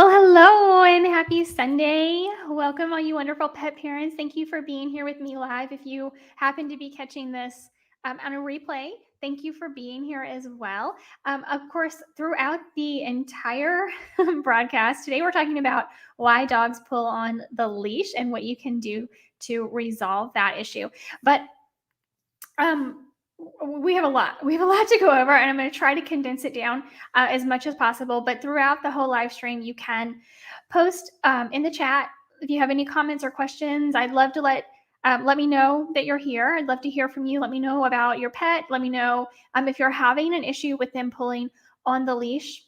Well, hello and happy Sunday. Welcome, all you wonderful pet parents. Thank you for being here with me live. If you happen to be catching this on a replay, thank you for being here as well. Of course, throughout the entire broadcast, today we're talking about why dogs pull on the leash and what you can do to resolve that issue. But um, we have a lot. We have a lot to go over, and I'm going to try to condense it down as much as possible. But throughout the whole live stream, you can post in the chat if you have any comments or questions. I'd love to let me know that you're here. I'd love to hear from you. Let me know about your pet. Let me know if you're having an issue with them pulling on the leash.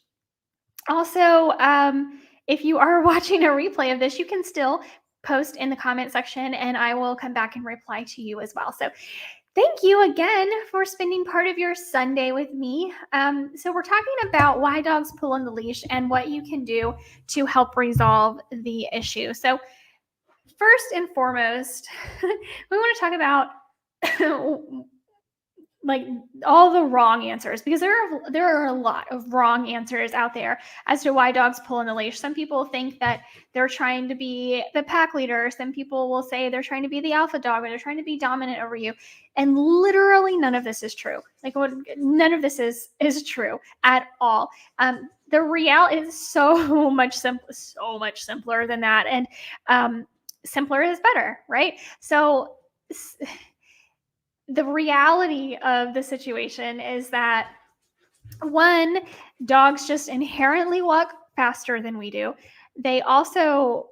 Also, if you are watching a replay of this, you can still post in the comment section, and I will come back and reply to you as well. So thank you again for spending part of your Sunday with me. So we're talking about why dogs pull on the leash and what you can do to help resolve the issue. So first and foremost, we want to talk about like all the wrong answers, because there are a lot of wrong answers out there as to why dogs pull on the leash. Some people think that they're trying to be the pack leader. Some people will say they're trying to be the alpha dog, or they're trying to be dominant over you. And literally none of this is true. None of this is true at all. The reality is so much simpler than that. And simpler is better, right? So the reality of the situation is that, one, dogs just inherently walk faster than we do. They also,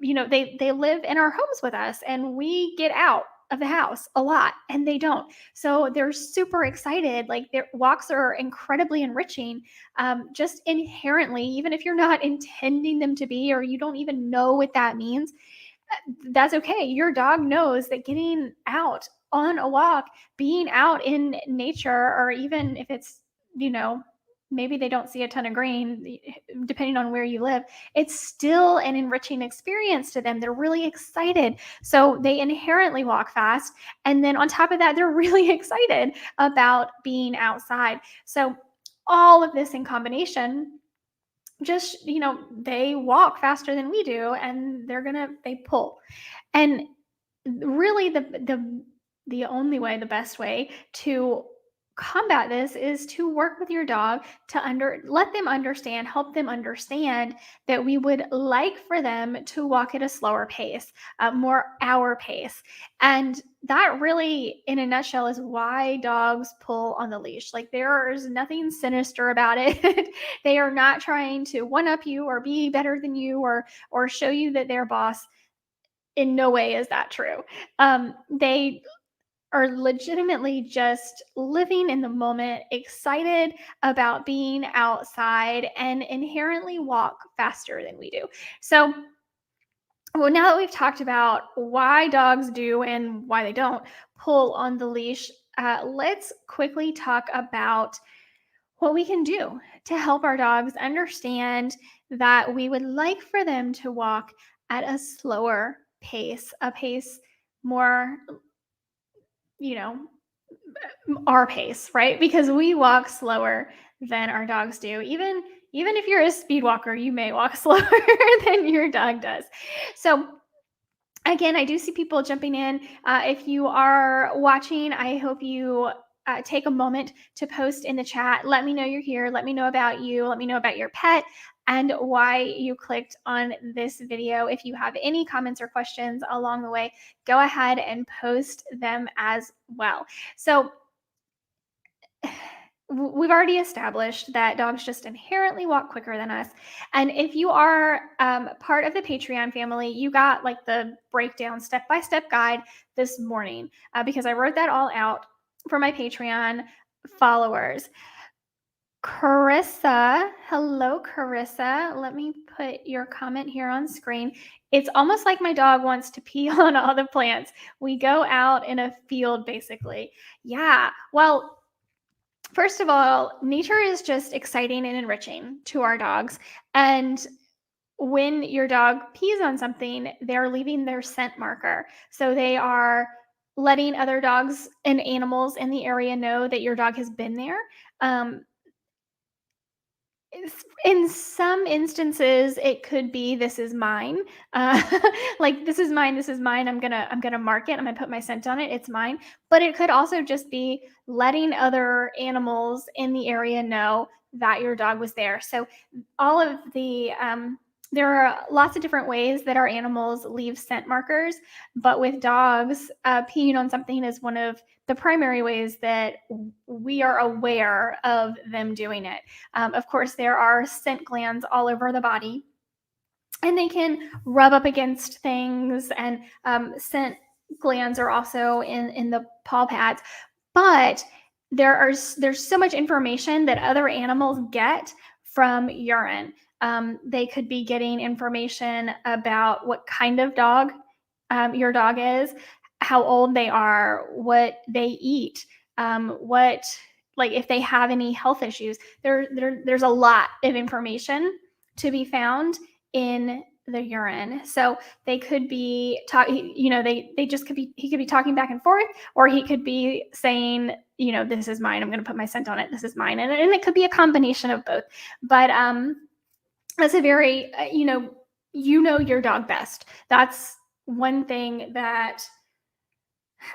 they live in our homes with us, and we get out of the house a lot and they don't. So they're super excited. Like, their walks are incredibly enriching, just inherently, even if you're not intending them to be, or you don't even know what that means. That's okay. Your dog knows that getting out on a walk, being out in nature, or even if it's, maybe they don't see a ton of green, depending on where you live, it's still an enriching experience to them. They're really excited. So they inherently walk fast. And then on top of that, they're really excited about being outside. So all of this in combination, just, they walk faster than we do, and they pull. And really, the only way, the best way to combat this is to work with your dog to let them understand, help them understand that we would like for them to walk at a slower pace, more our pace. And that really, in a nutshell, is why dogs pull on the leash. Like, there's nothing sinister about it. They are not trying to one up you or be better than you, or show you that they're boss. In no way is that true. They are legitimately just living in the moment, excited about being outside, and inherently walk faster than we do. So, well, now that we've talked about why dogs do and why they don't pull on the leash, let's quickly talk about what we can do to help our dogs understand that we would like for them to walk at a slower pace, a pace more, you know, our pace, right? Because we walk slower than our dogs do. Even if you're a speed walker, you may walk slower than your dog does. So again, I do see people jumping in. If you are watching, I hope you take a moment to post in the chat. Let me know you're here. Let me know about you. Let me know about your pet and why you clicked on this video. If you have any comments or questions along the way, go ahead and post them as well. So we've already established that dogs just inherently walk quicker than us. And if you are part of the Patreon family, you got like the breakdown step-by-step guide this morning, because I wrote that all out for my Patreon followers. Carissa, hello, Carissa. Let me put your comment here on screen. It's almost like my dog wants to pee on all the plants. We go out in a field, basically. Yeah, well, first of all, nature is just exciting and enriching to our dogs. And when your dog pees on something, they're leaving their scent marker. So they are letting other dogs and animals in the area know that your dog has been there. In some instances, it could be, "This is mine." Uh, like, "This is mine, this is mine, I'm gonna mark it, I'm gonna put my scent on it, it's mine." But it could also just be letting other animals in the area know that your dog was there. So, all of the, there are lots of different ways that our animals leave scent markers, but with dogs, peeing on something is one of the primary ways that we are aware of them doing it. Of course, there are scent glands all over the body, and they can rub up against things, and scent glands are also in the paw pads. But there's so much information that other animals get from urine. They could be getting information about what kind of dog your dog is, how old they are, what they eat, what, like, if they have any health issues. There's a lot of information to be found in the urine. So they could be talking, they just could be, he could be talking back and forth, or he could be saying, "This is mine. I'm going to put my scent on it. This is mine." And it could be a combination of both. But that's a very, your dog best. That's one thing that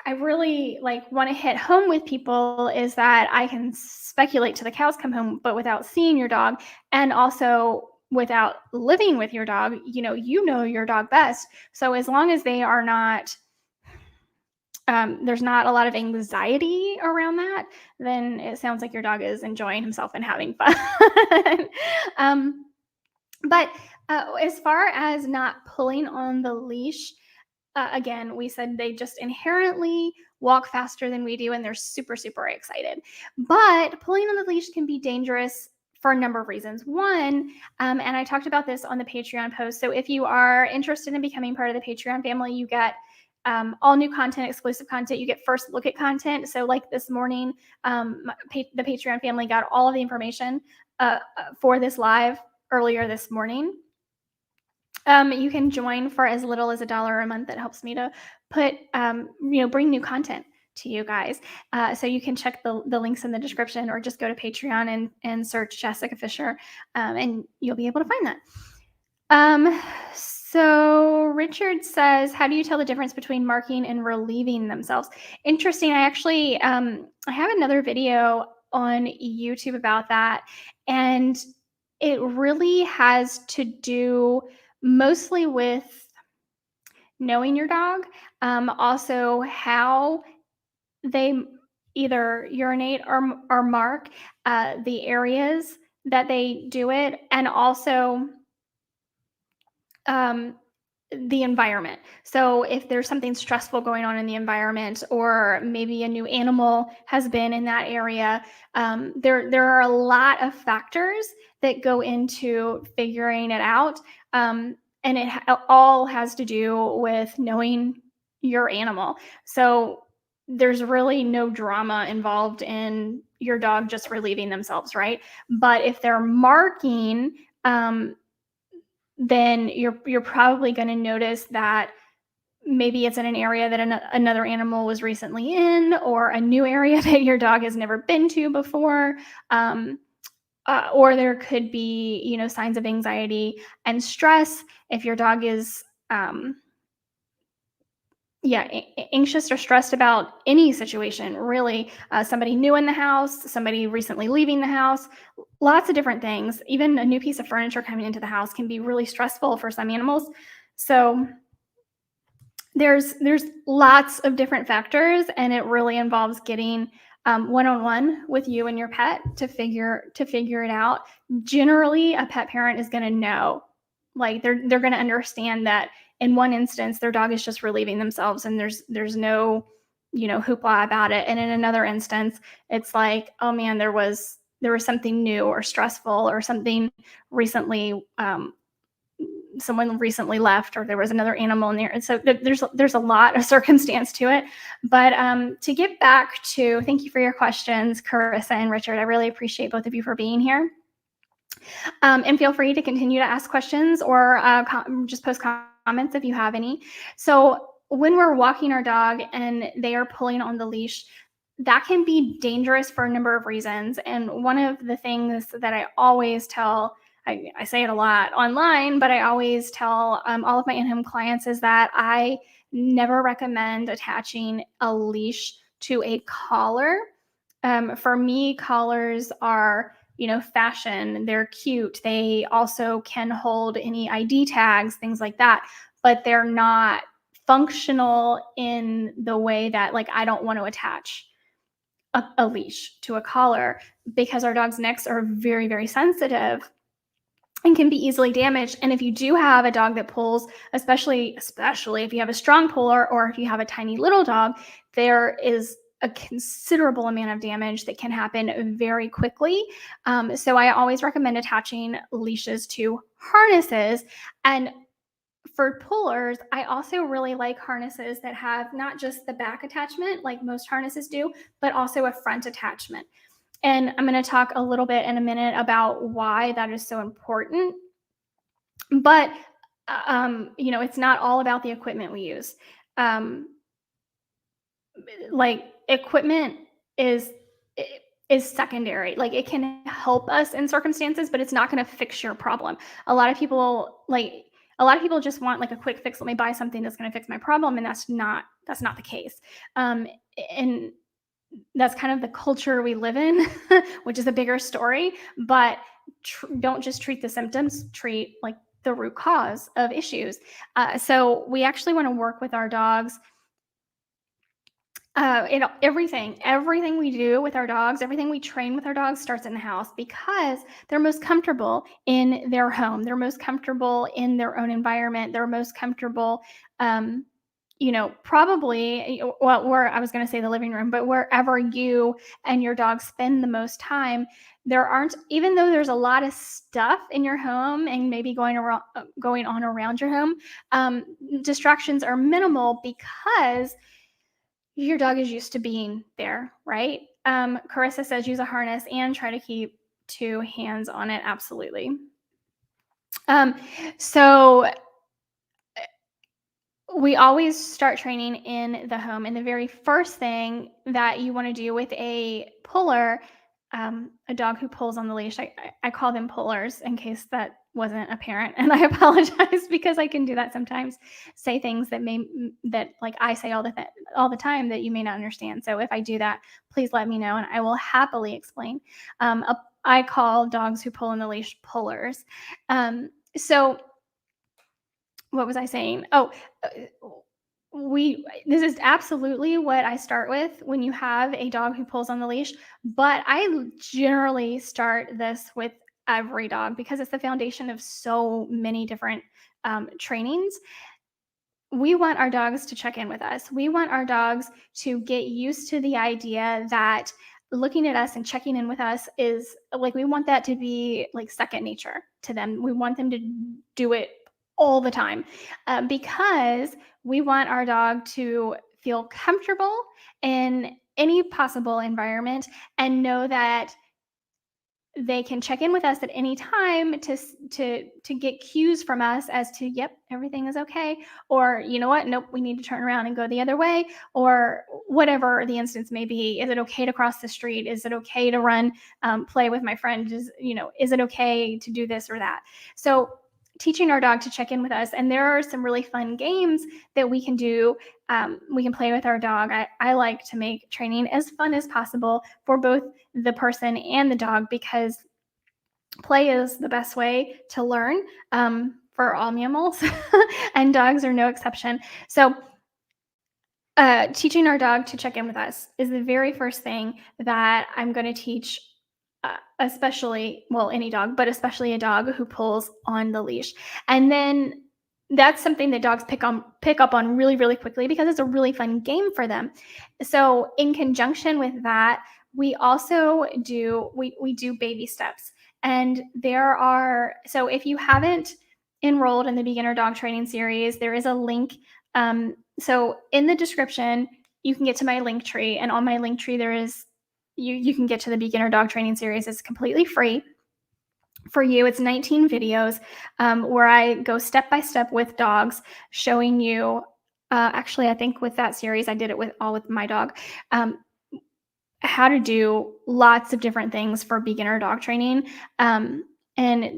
I really like want to hit home with people, is that I can speculate till the cows come home, but without seeing your dog, and also without living with your dog, your dog best. So as long as they are not, there's not a lot of anxiety around that, then it sounds like your dog is enjoying himself and having fun. um, but as far as not pulling on the leash, again, we said they just inherently walk faster than we do, and they're super, super excited. But pulling on the leash can be dangerous for a number of reasons. One, and I talked about this on the Patreon post. So if you are interested in becoming part of the Patreon family, you get all new content, exclusive content. You get first look at content. So, like this morning, the Patreon family got all of the information for this live earlier this morning. You can join for as little as $1 a month. That helps me to put, bring new content to you guys. So you can check the links in the description, or just go to Patreon and search Jessica Fisher, and you'll be able to find that. So Richard says, "How do you tell the difference between marking and relieving themselves?" Interesting. I actually, I have another video on YouTube about that, and it really has to do mostly with knowing your dog, also how they either urinate or mark, the areas that they do it, and also um, the environment. So if there's something stressful going on in the environment, or maybe a new animal has been in that area, there are a lot of factors that go into figuring it out, and it all has to do with knowing your animal. So there's really no drama involved in your dog just relieving themselves, right? But if they're marking, then you're probably going to notice that maybe it's in an area that another animal was recently in, or a new area that your dog has never been to before. Or there could be, signs of anxiety and stress if your dog is, anxious or stressed about any situation, really. Somebody new in the house, somebody recently leaving the house, lots of different things. Even a new piece of furniture coming into the house can be really stressful for some animals. So there's lots of different factors, and it really involves getting one-on-one with you and your pet to figure it out. Generally, a pet parent is going to know, like, they're going to understand that in one instance their dog is just relieving themselves, and there's no hoopla about it, and in another instance it's like, oh man, there was something new or stressful, or something recently, someone recently left, or there was another animal in there. And so there's a lot of circumstance to it. But to get back to, thank you for your questions, Carissa and Richard. I really appreciate both of you for being here. And feel free to continue to ask questions, or just post comments if you have any. So when we're walking our dog and they are pulling on the leash, that can be dangerous for a number of reasons. And one of the things that I always tell, I say it a lot online, but I always tell all of my in-home clients is that I never recommend attaching a leash to a collar. For me, collars are, fashion. They're cute. They also can hold any ID tags, things like that, but they're not functional in the way that, like, I don't want to attach a leash to a collar because our dogs' necks are very, very sensitive and can be easily damaged. And if you do have a dog that pulls, especially if you have a strong puller or if you have a tiny little dog, there is a considerable amount of damage that can happen very quickly. So I always recommend attaching leashes to harnesses. And for pullers, I also really like harnesses that have not just the back attachment like most harnesses do, but also a front attachment. And I'm going to talk a little bit in a minute about why that is so important. But, it's not all about the equipment we use. Um, like equipment is is secondary. Like it can help us in circumstances, but it's not going to fix your problem. A lot of people just want like a quick fix. Let me buy something that's going to fix my problem, and that's not the case. And that's kind of the culture we live in, which is a bigger story. But don't just treat the symptoms, treat like the root cause of issues. So we actually want to work with our dogs. Everything we do with our dogs, everything we train with our dogs starts in the house because they're most comfortable in their home. They're most comfortable in their own environment. They're most comfortable, probably, well, where I was going to say the living room, but wherever you and your dog spend the most time, even though there's a lot of stuff in your home and maybe going on around your home, distractions are minimal because your dog is used to being there, right? Carissa says use a harness and try to keep 2 hands on it. Absolutely. So we always start training in the home. And the very first thing that you want to do with a puller, a dog who pulls on the leash, I call them pullers in case that wasn't apparent. And I apologize because I can do that sometimes, say things that like I say all the time that you may not understand. So if I do that, please let me know and I will happily explain. I call dogs who pull on the leash pullers. So what was I saying? This is absolutely what I start with when you have a dog who pulls on the leash, but I generally start this with every dog because it's the foundation of so many different trainings. We want our dogs to check in with us. We want our dogs to get used to the idea that looking at us and checking in with us is like, we want that to be like second nature to them. We want them to do it all the time because we want our dog to feel comfortable in any possible environment and know that they can check in with us at any time to get cues from us as to, yep, everything is okay, or you know what, nope, we need to turn around and go the other way, or whatever the instance may be. Is it okay to cross the street? Is it okay to run, play with my friend? Is it okay to do this or that? So teaching our dog to check in with us, and there are some really fun games that we can do. We can play with our dog. I like to make training as fun as possible for both the person and the dog because play is the best way to learn for all mammals, and dogs are no exception. So teaching our dog to check in with us is the very first thing that I'm going to teach, especially, well, any dog, but especially a dog who pulls on the leash. And then that's something that dogs pick up on really, really quickly because it's a really fun game for them. So in conjunction with that, we also do baby steps. And so if you haven't enrolled in the beginner dog training series, there is a link. So in the description, you can get to my link tree, and on my link tree, there is, you can get to the beginner dog training series. It's completely free for you. It's 19 videos where I go step by step with dogs, showing you, actually, I think with that series, I did it with my dog, how to do lots of different things for beginner dog training. And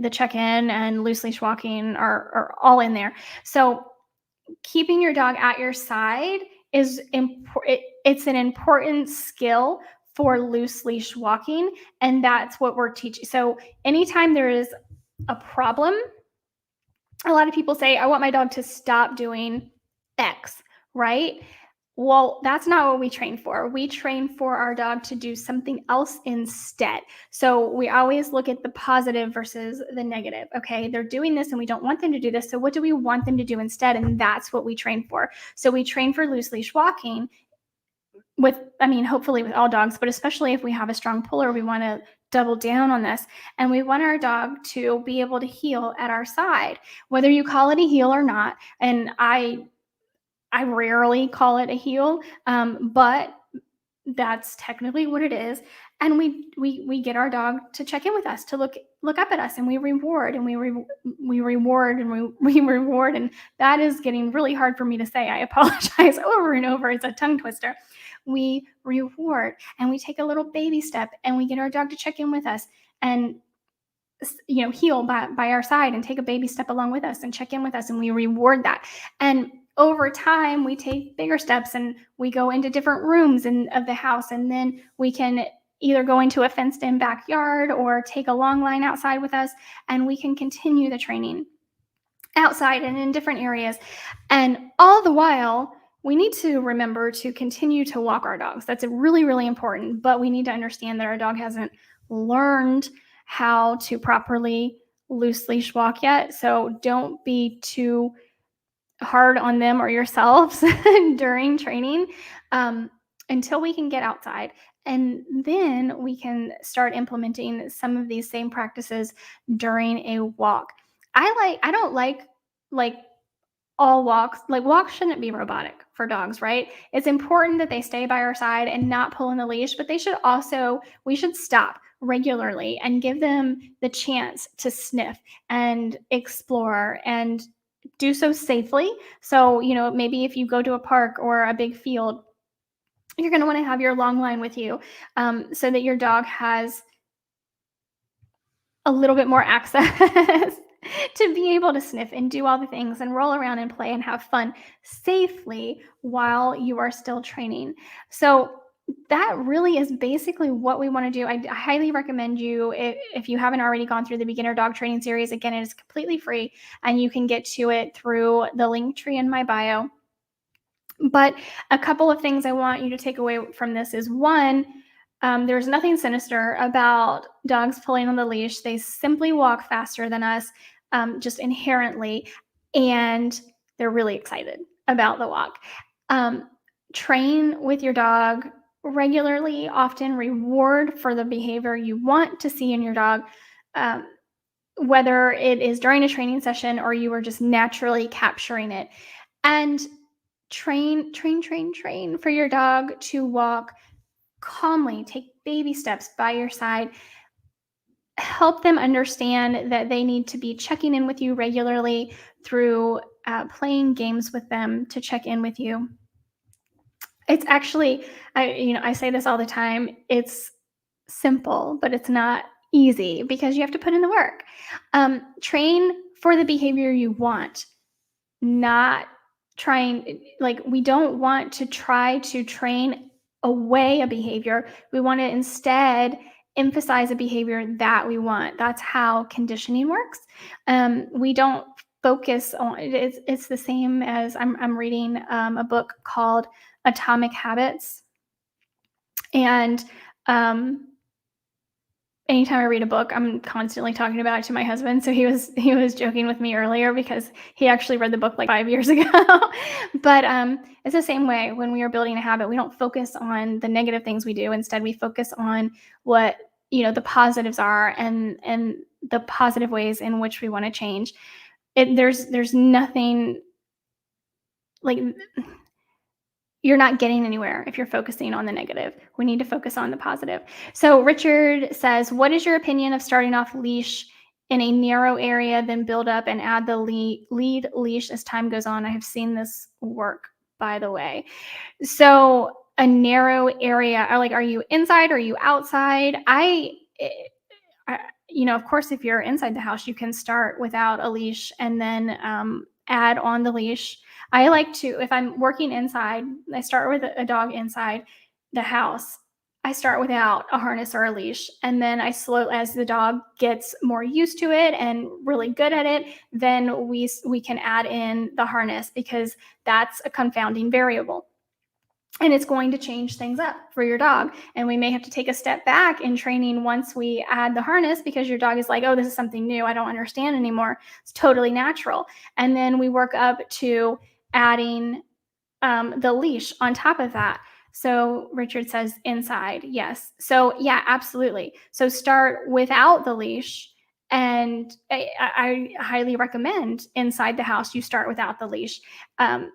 the check-in and loose leash walking are all in there. So keeping your dog at your side is important. It's an important skill for loose leash walking, and that's what we're teaching. So anytime there is a problem, a lot of people say, I want my dog to stop doing X, right? Well, that's not what we train for. We train for our dog to do something else instead. So we always look at the positive versus the negative. Okay, they're doing this and we don't want them to do this. So what do we want them to do instead? And that's what we train for. So we train for loose leash walking with, I mean, hopefully with all dogs, but especially if we have a strong puller, we want to double down on this. And we want our dog to be able to heel at our side, whether you call it a heel or not. And I rarely call it a heel, but that's technically what it is. And we get our dog to check in with us, to look up at us, and we reward and we reward and we reward. And that is getting really hard for me to say. I apologize over and over. It's a tongue twister. We reward and we take a little baby step and we get our dog to check in with us and heel by our side and take a baby step along with us and check in with us, and we reward that. And over time we take bigger steps and we go into different rooms of the house, and then we can either go into a fenced in backyard or take a long line outside with us, and we can continue the training outside and in different areas. And all the while, we need to remember to continue to walk our dogs. That's really, really important. But we need to understand that our dog hasn't learned how to properly loose leash walk yet. So don't be too hard on them or yourselves during training, until we can get outside. And then we can start implementing some of these same practices during a walk. I don't like all walks. Like, walks shouldn't be robotic for dogs, right? It's important that they stay by our side and not pull in the leash, but we should stop regularly and give them the chance to sniff and explore and do so safely. So, maybe if you go to a park or a big field, you're going to want to have your long line with you, so that your dog has a little bit more access to be able to sniff and do all the things and roll around and play and have fun safely while you are still training. So that really is basically what we want to do. I highly recommend you, if you haven't already gone through the beginner dog training series. Again, it is completely free and you can get to it through the link tree in my bio. But a couple of things I want you to take away from this is, one, there's nothing sinister about dogs pulling on the leash. They simply walk faster than us, just inherently, and they're really excited about the walk. Train with your dog regularly, often reward for the behavior you want to see in your dog, whether it is during a training session or you are just naturally capturing it. And train for your dog to walk calmly, take baby steps by your side. Help them understand that they need to be checking in with you regularly through playing games with them to check in with you. It's actually, I say this all the time, it's simple, but it's not easy because you have to put in the work. Train for the behavior you want, not we don't want to try to train away a behavior. We want to instead emphasize a behavior that we want. That's how conditioning works. We don't focus on it. It's the same as I'm reading a book called Atomic Habits. And anytime I read a book, I'm constantly talking about it to my husband. So he was joking with me earlier because he actually read the book like 5 years ago. But it's the same way when we are building a habit. We don't focus on the negative things we do. Instead, we focus on what the positives are and the positive ways in which we want to change. There's nothing like. You're not getting anywhere if you're focusing on the negative. We need to focus on the positive. So Richard says, what is your opinion of starting off leash in a narrow area, then build up and add the lead leash as time goes on? I have seen this work, by the way. So a narrow area. Like, are you inside? Are you outside? Of course, if you're inside the house, you can start without a leash and then add on the leash. I like to, if I'm working inside, I start with a dog inside the house. I start without a harness or a leash. And then as the dog gets more used to it and really good at it, then we can add in the harness, because that's a confounding variable. And it's going to change things up for your dog. And we may have to take a step back in training once we add the harness, because your dog is like, oh, this is something new, I don't understand anymore. It's totally natural. And then we work up to adding the leash on top of that. So Richard says inside. Yes. So yeah, absolutely. So start without the leash. And I highly recommend inside the house, you start without the leash.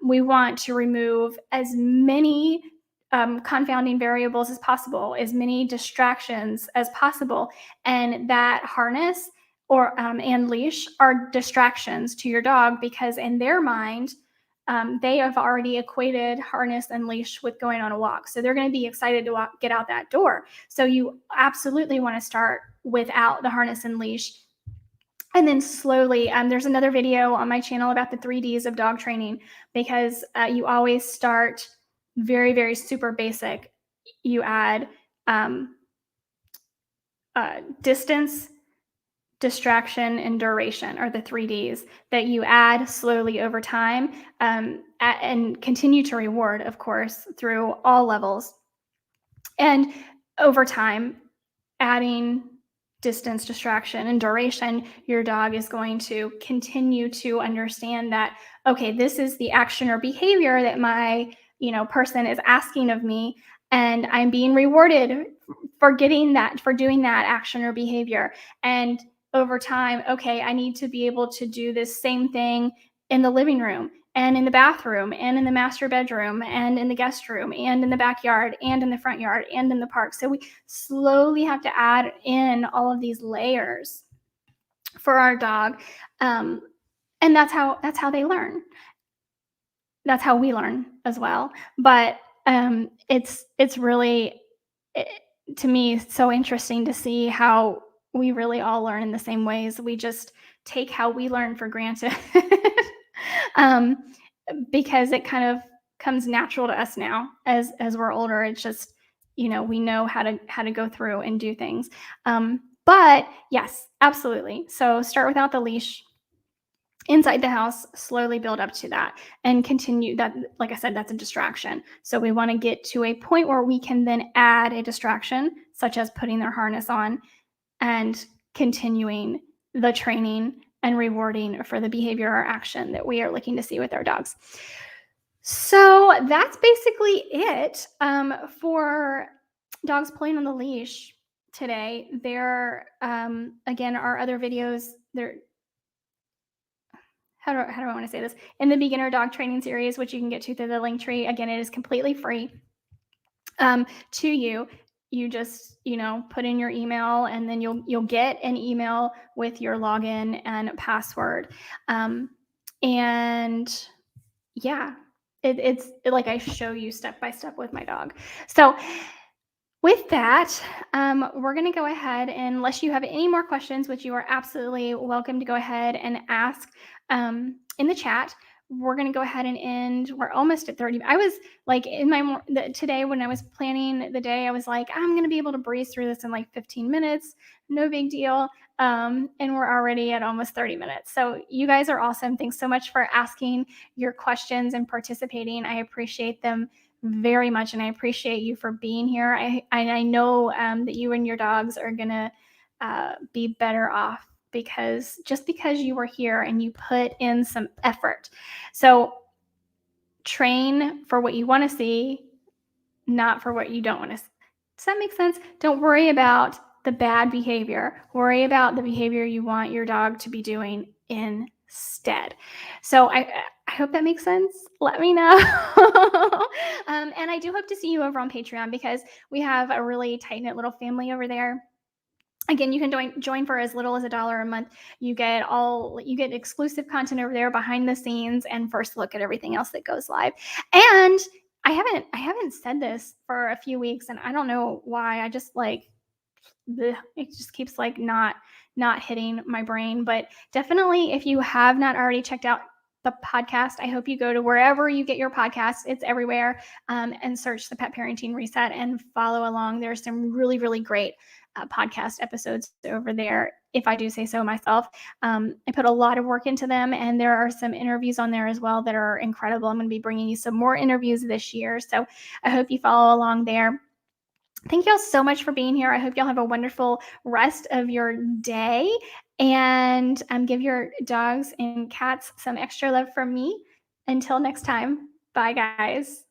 We want to remove as many confounding variables as possible, as many distractions as possible. And that harness and leash are distractions to your dog, because in their mind, they have already equated harness and leash with going on a walk. So they're going to be excited to get out that door. So you absolutely want to start without the harness and leash. And then slowly, there's another video on my channel about the 3Ds of dog training, because you always start very, very super basic. You add distance, distraction, and duration are the 3Ds that you add slowly over time, and continue to reward, of course, through all levels. And over time, adding distance, distraction, and duration, your dog is going to continue to understand that, okay, this is the action or behavior that my person is asking of me, and I'm being rewarded for doing that action or behavior. And over time, okay, I need to be able to do this same thing in the living room, and in the bathroom, and in the master bedroom, and in the guest room, and in the backyard, and in the front yard, and in the park. So we slowly have to add in all of these layers for our dog. And that's how they learn. That's how we learn as well. But it's really, to me, so interesting to see how we really all learn in the same ways. We just take how we learn for granted. Because it kind of comes natural to us now as we're older. It's just, we know how to go through and do things. But yes, absolutely. So start without the leash inside the house, slowly build up to that, and continue that. Like I said, that's a distraction. So we want to get to a point where we can then add a distraction, such as putting their harness on and continuing the training and rewarding for the behavior or action that we are looking to see with our dogs. So that's basically it for dogs pulling on the leash today. There, again, are other videos. There, how do I want to say this? In the beginner dog training series, which you can get to through the link tree. Again, it is completely free to you. You just, put in your email, and then you'll get an email with your login and password. And yeah, it's like I show you step by step with my dog. So with that, we're going to go ahead, and unless you have any more questions, which you are absolutely welcome to go ahead and ask in the chat, we're going to go ahead and end. We're almost at 30. I was like today when I was planning the day, I was like, I'm going to be able to breeze through this in like 15 minutes. No big deal. And we're already at almost 30 minutes. So you guys are awesome. Thanks so much for asking your questions and participating. I appreciate them very much. And I appreciate you for being here. I know that you and your dogs are going to be better off because you were here and you put in some effort. So train for what you want to see, not for what you don't want to see. Does that make sense? Don't worry about the bad behavior. Worry about the behavior you want your dog to be doing instead. So I hope that makes sense. Let me know. And I do hope to see you over on Patreon, because we have a really tight-knit little family over there. Again, you can join for as little as $1 a month. You get exclusive content over there, behind the scenes, and first look at everything else that goes live. And I haven't said this for a few weeks, and I don't know why. I just like bleh, it just keeps like not hitting my brain. But definitely, if you have not already checked out the podcast, I hope you go to wherever you get your podcasts. It's everywhere, and search the Pet Parenting Reset and follow along. There's some really great podcast episodes over there, if I do say so myself. I put a lot of work into them, and there are some interviews on there as well that are incredible. I'm going to be bringing you some more interviews this year, so I hope you follow along there. Thank y'all so much for being here. I hope y'all have a wonderful rest of your day, and give your dogs and cats some extra love from me. Until next time, bye, guys.